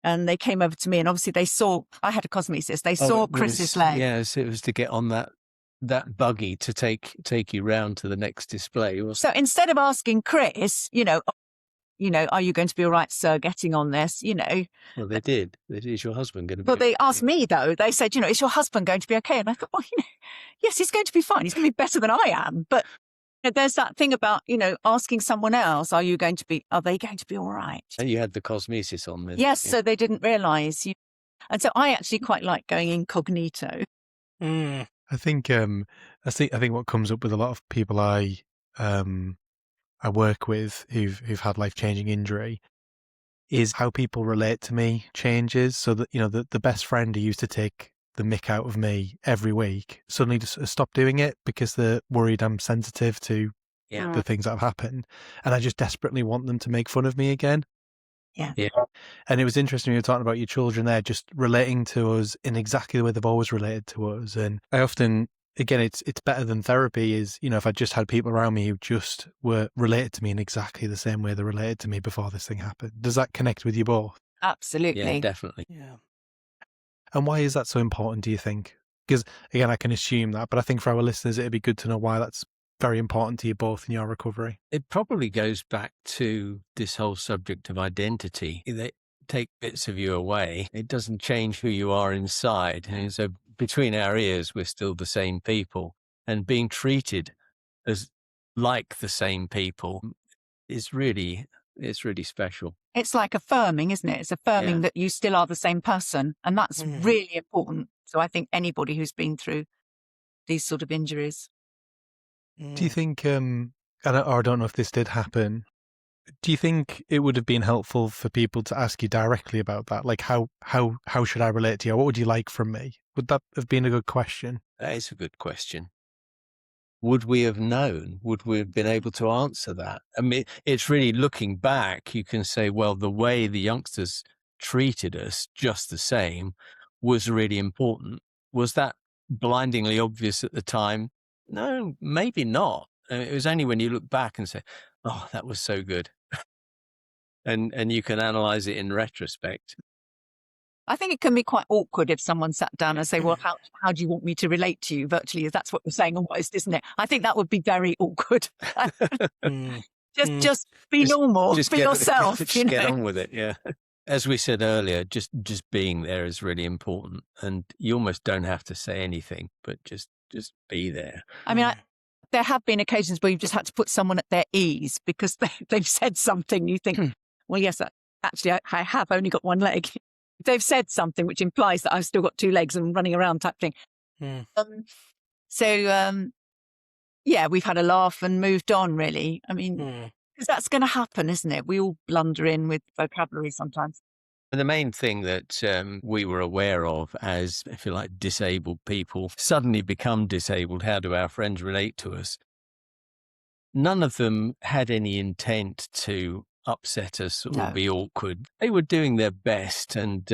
and they came over to me, and obviously they saw, I had a cosmesis, they saw Chris's leg. Yes, it was to get on that buggy to take you round to the next display. So instead of asking Chris, are you going to be all right, sir, getting on this, Well, they did. Is your husband going to be But they okay? asked me, though, they said, is your husband going to be okay? And I thought, well, yes, he's going to be fine. He's going to be better than I am. But there's that thing about, asking someone else, are they going to be all right? And you had the cosmesis on there. Yes, so they didn't realise. And so I actually quite like going incognito. I think what comes up with a lot of people I work with who've had life-changing injury is how people relate to me changes. So that, the best friend who used to take the mick out of me every week suddenly just stopped doing it because they're worried I'm sensitive to the things that have happened. And I just desperately want them to make fun of me again. Yeah. And it was interesting when you were talking about your children there, just relating to us in exactly the way they've always related to us. And I often, again, it's better than therapy is, if I just had people around me who just were related to me in exactly the same way they related to me before this thing happened. Does that connect with you both? Absolutely. Yeah, definitely. Yeah. And why is that so important, do you think? Because, again, I can assume that, but I think for our listeners, it'd be good to know why that's very important to you both in your recovery. It probably goes back to this whole subject of identity. They take bits of you away. It doesn't change who you are inside. And so between our ears, we're still the same people. And being treated as like the same people is really, it's really special. It's like affirming, isn't it? It's affirming that you still are the same person. And that's really important. So I think anybody who's been through these sort of injuries. Do you think, I don't know if this did happen, do you think it would have been helpful for people to ask you directly about that? Like, how should I relate to you? What would you like from me? Would that have been a good question? That is a good question. Would we have known? Would we have been able to answer that? I mean, it's really looking back, you can say, well, the way the youngsters treated us just the same was really important. Was that blindingly obvious at the time? No, maybe not. It was only when you look back and say, oh, that was so good. and you can analyze it in retrospect. I think it can be quite awkward if someone sat down and say, well, how do you want me to relate to you virtually? That's what you're saying almost, isn't it? I think that would be very awkward. Just be normal, just be yourself. Just get on with it, yeah. As we said earlier, just being there is really important. And you almost don't have to say anything, but just be there. I mean, there have been occasions where you've just had to put someone at their ease because they've said something. You think, well, yes, actually, I have only got one leg. They've said something which implies that I've still got two legs and running around type thing. We've had a laugh and moved on, really. I mean, because that's going to happen, isn't it? We all blunder in with vocabulary sometimes. And the main thing that we were aware of as, if you like, disabled people suddenly become disabled, how do our friends relate to us? None of them had any intent to upset us or be awkward. They were doing their best, and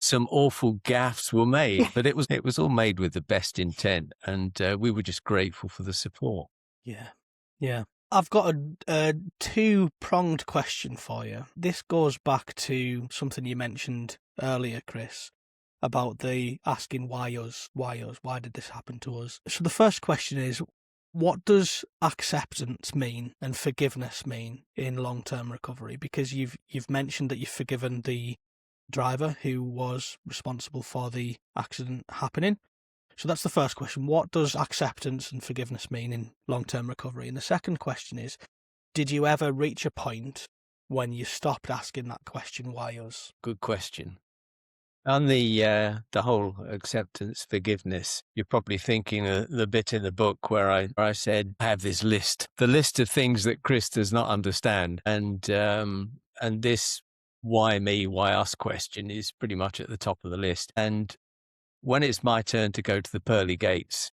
some awful gaffes were made, but it was all made with the best intent, and we were just grateful for the support. Yeah. I've got a two-pronged question for you. This goes back to something you mentioned earlier, Chris, about the asking why us, why did this happen to us? So the first question is, what does acceptance mean and forgiveness mean in long-term recovery? Because you've mentioned that you've forgiven the driver who was responsible for the accident happening. So that's the first question. What does acceptance and forgiveness mean in long-term recovery? And the second question is, did you ever reach a point when you stopped asking that question, why us? Good question. On the whole acceptance, forgiveness, you're probably thinking the bit in the book where I said, I have this list, the list of things that Chris does not understand. And this why me, why us question is pretty much at the top of the list. And when it's my turn to go to the pearly gates,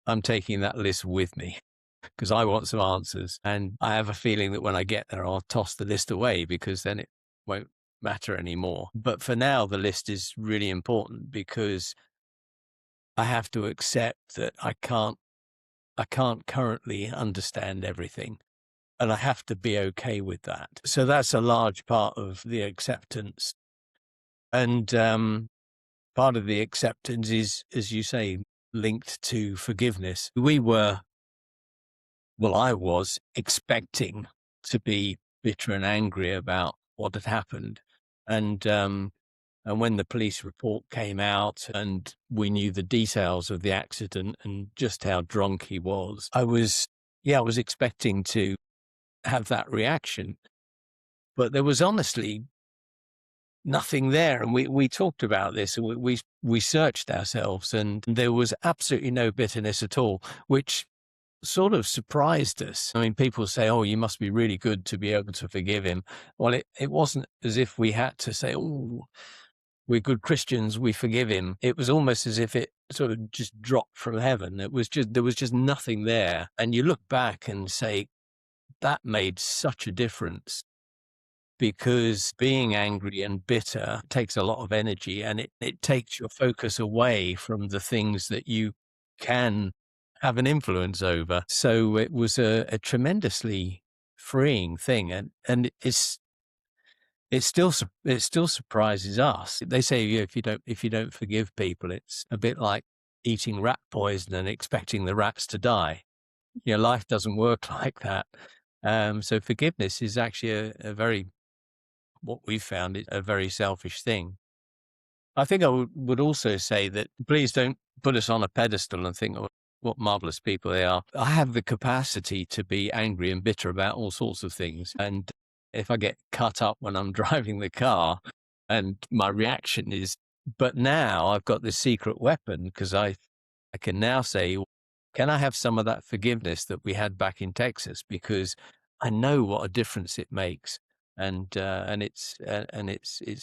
I'm taking that list with me because I want some answers. And I have a feeling that when I get there, I'll toss the list away because then it won't matter anymore. But for now, the list is really important because I have to accept that I can't currently understand everything. And I have to be okay with that. So that's a large part of the acceptance. And part of the acceptance is, as you say, linked to forgiveness. I was expecting to be bitter and angry about what had happened. And when the police report came out and we knew the details of the accident and just how drunk he was, I was expecting to have that reaction. But there was honestly nothing there. And we talked about this, and we searched ourselves, and there was absolutely no bitterness at all, which sort of surprised us. I mean, people say, oh, you must be really good to be able to forgive him. Well, it wasn't as if we had to say, oh, we're good Christians, we forgive him. It was almost as if it sort of just dropped from heaven. There was just nothing there. And you look back and say, that made such a difference, because being angry and bitter takes a lot of energy, and it takes your focus away from the things that you can have an influence over. So it was a tremendously freeing thing. And it still surprises us. They say, if you don't forgive people, it's a bit like eating rat poison and expecting the rats to die. Life doesn't work like that. So forgiveness is actually a very, what we've found, is a very selfish thing. I think I would also say that please don't put us on a pedestal and think, oh, what marvelous people they are. I have the capacity to be angry and bitter about all sorts of things. And if I get cut up when I'm driving the car, and my reaction is, but now I've got this secret weapon, because I can now say, can I have some of that forgiveness that we had back in Texas? Because I know what a difference it makes. And it's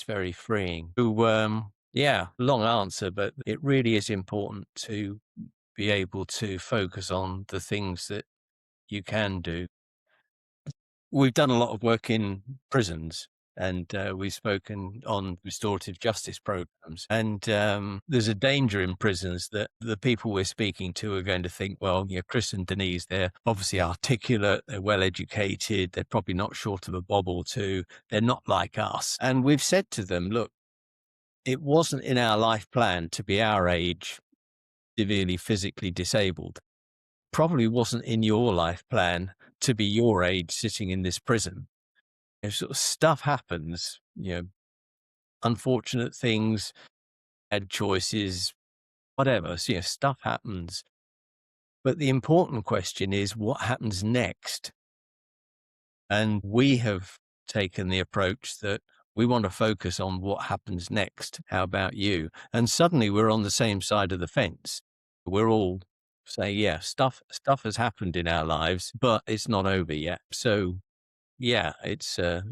very freeing. So, yeah, long answer, but it really is important to be able to focus on the things that you can do. We've done a lot of work in prisons, and we've spoken on restorative justice programs. And there's a danger in prisons that the people we're speaking to are going to think, well, Chris and Denise, they're obviously articulate, they're well educated, they're probably not short of a bob or two, they're not like us. And we've said to them, look, it wasn't in our life plan to be our age, severely physically disabled. Probably wasn't in your life plan to be your age sitting in this prison. Sort of stuff happens, unfortunate things, bad choices, whatever. So, stuff happens. But the important question is, what happens next? And we have taken the approach that we want to focus on what happens next. How about you? And suddenly we're on the same side of the fence. We're all saying, yeah, stuff has happened in our lives, but it's not over yet. So yeah, it's the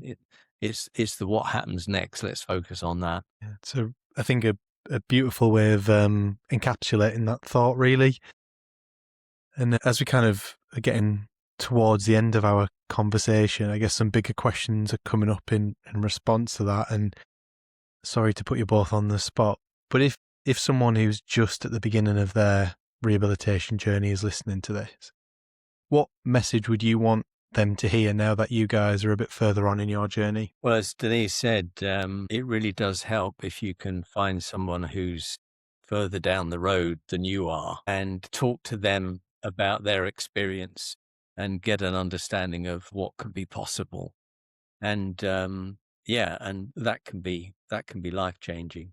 what happens next. Let's focus on that. Yeah, so I think a beautiful way of encapsulating that thought, really. And as we kind of are getting towards the end of our conversation, I guess some bigger questions are coming up in response to that. And sorry to put you both on the spot, but if someone who's just at the beginning of their rehabilitation journey is listening to this, what message would you want them to hear now that you guys are a bit further on in your journey? Well, as Denise said, it really does help if you can find someone who's further down the road than you are and talk to them about their experience and get an understanding of what can be possible. And and that can be life changing.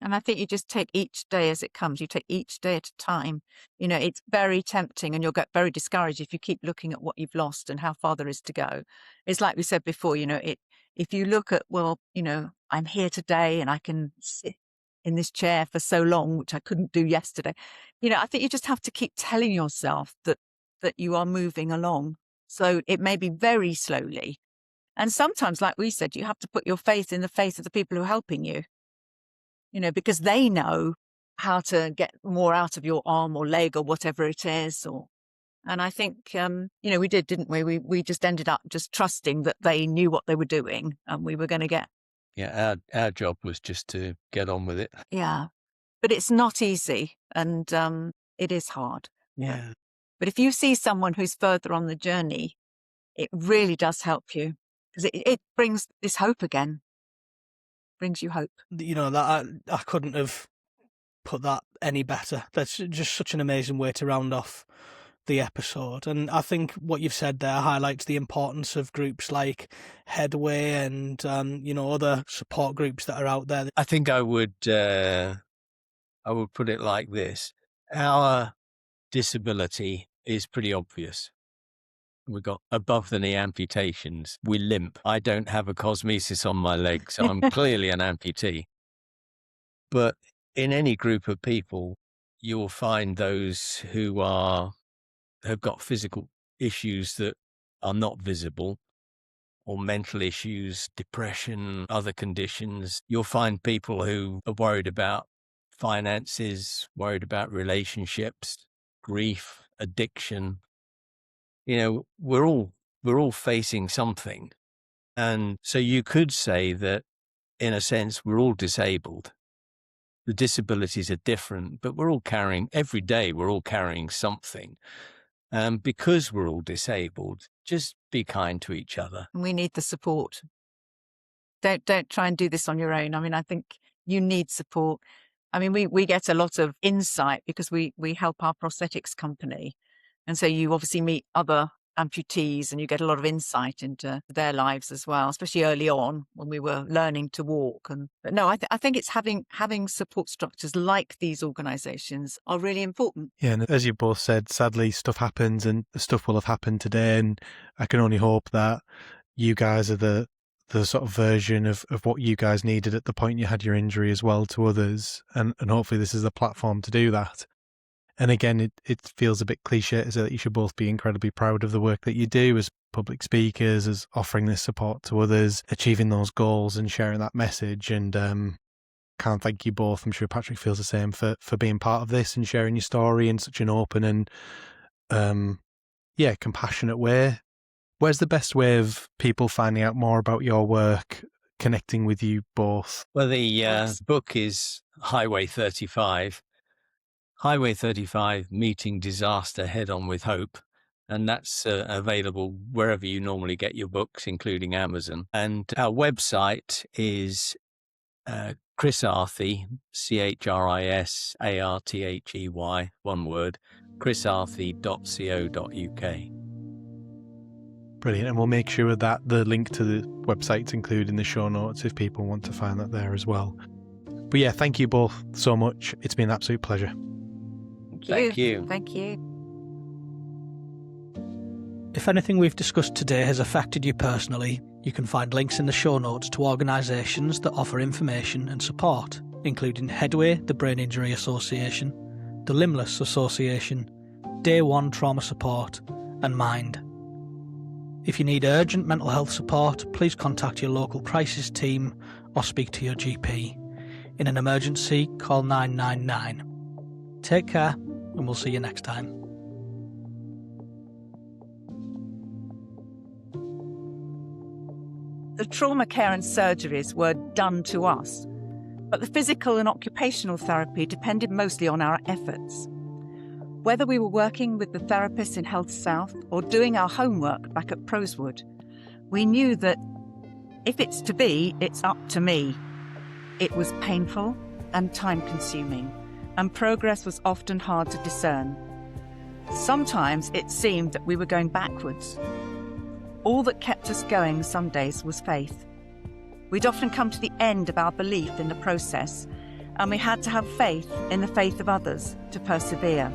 And I think you just take each day as it comes. You take each day at a time. It's very tempting, and you'll get very discouraged if you keep looking at what you've lost and how far there is to go. It's like we said before, if you look at, well, I'm here today and I can sit in this chair for so long, which I couldn't do yesterday. I think you just have to keep telling yourself that you are moving along. So it may be very slowly. And sometimes, like we said, you have to put your faith in the faith of the people who are helping you. Because they know how to get more out of your arm or leg or whatever it is. And I think, we did, didn't we? We just ended up just trusting that they knew what they were doing and we were going to get. Yeah, our job was just to get on with it. Yeah, but it's not easy, and it is hard. Yeah. But if you see someone who's further on the journey, it really does help you, because it brings this hope again. Brings you hope. That I couldn't have put that any better. That's just such an amazing way to round off the episode. And I think what you've said there highlights the importance of groups like Headway and other support groups that are out there. I think I would put it like this: our disability is pretty obvious. we've got above the knee amputations. We limp. I don't have a cosmesis on my leg, so I'm clearly an amputee. But in any group of people, you'll find those who have got physical issues that are not visible, or mental issues, depression, other conditions. You'll find people who are worried about finances, worried about relationships, grief, addiction. We're all facing something. And so you could say that, in a sense, we're all disabled. The disabilities are different, but every day we're all carrying something. Because we're all disabled, just be kind to each other. We need the support. Don't try and do this on your own. I mean, I think you need support. I mean, we get a lot of insight because we help our prosthetics company. And so you obviously meet other amputees and you get a lot of insight into their lives as well, especially early on when we were learning to walk. But no, I think it's having support structures like these organisations are really important. Yeah, and as you both said, sadly, stuff happens and stuff will have happened today. And I can only hope that you guys are the sort of version of what you guys needed at the point you had your injury as well to others. And hopefully this is a platform to do that. And again, it feels a bit cliche to say that you should both be incredibly proud of the work that you do as public speakers, as offering this support to others, achieving those goals and sharing that message. And can't thank you both. I'm sure Patrick feels the same for being part of this and sharing your story in such an open and compassionate way. Where's the best way of people finding out more about your work, connecting with you both? Well, the book is Highway 35. Highway 35, Meeting Disaster Head On With Hope. And that's available wherever you normally get your books, including Amazon. And our website is Chris Arthey, ChrisArthey, one word, chrisarthey.co.uk. Brilliant. And we'll make sure that the link to the website's included in the show notes if people want to find that there as well. But yeah, thank you both so much. It's been an absolute pleasure. Thank you. Thank you. If anything we've discussed today has affected you personally, you can find links in the show notes to organisations that offer information and support, including Headway, the Brain Injury Association, the Limbless Association, Day One Trauma Support, and Mind. If you need urgent mental health support, please contact your local crisis team or speak to your GP. In an emergency, call 999. Take care, and we'll see you next time. The trauma care and surgeries were done to us, but the physical and occupational therapy depended mostly on our efforts. Whether we were working with the therapists in Health South or doing our homework back at Prosewood, we knew that if it's to be, it's up to me. It was painful and time-consuming, and progress was often hard to discern. Sometimes it seemed that we were going backwards. All that kept us going some days was faith. We'd often come to the end of our belief in the process, and we had to have faith in the faith of others to persevere.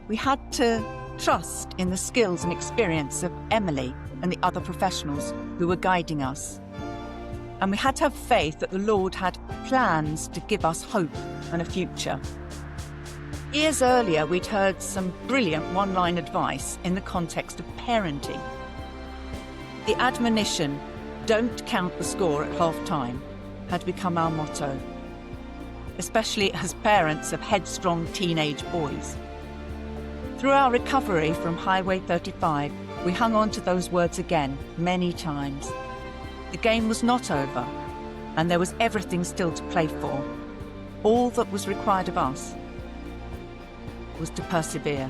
We had to trust in the skills and experience of Emily and the other professionals who were guiding us. And we had to have faith that the Lord had plans to give us hope and a future. Years earlier, we'd heard some brilliant one-line advice in the context of parenting. The admonition, "Don't count the score at half-time," had become our motto, especially as parents of headstrong teenage boys. Through our recovery from Highway 35, we hung on to those words again many times. The game was not over, and there was everything still to play for. All that was required of us was to persevere.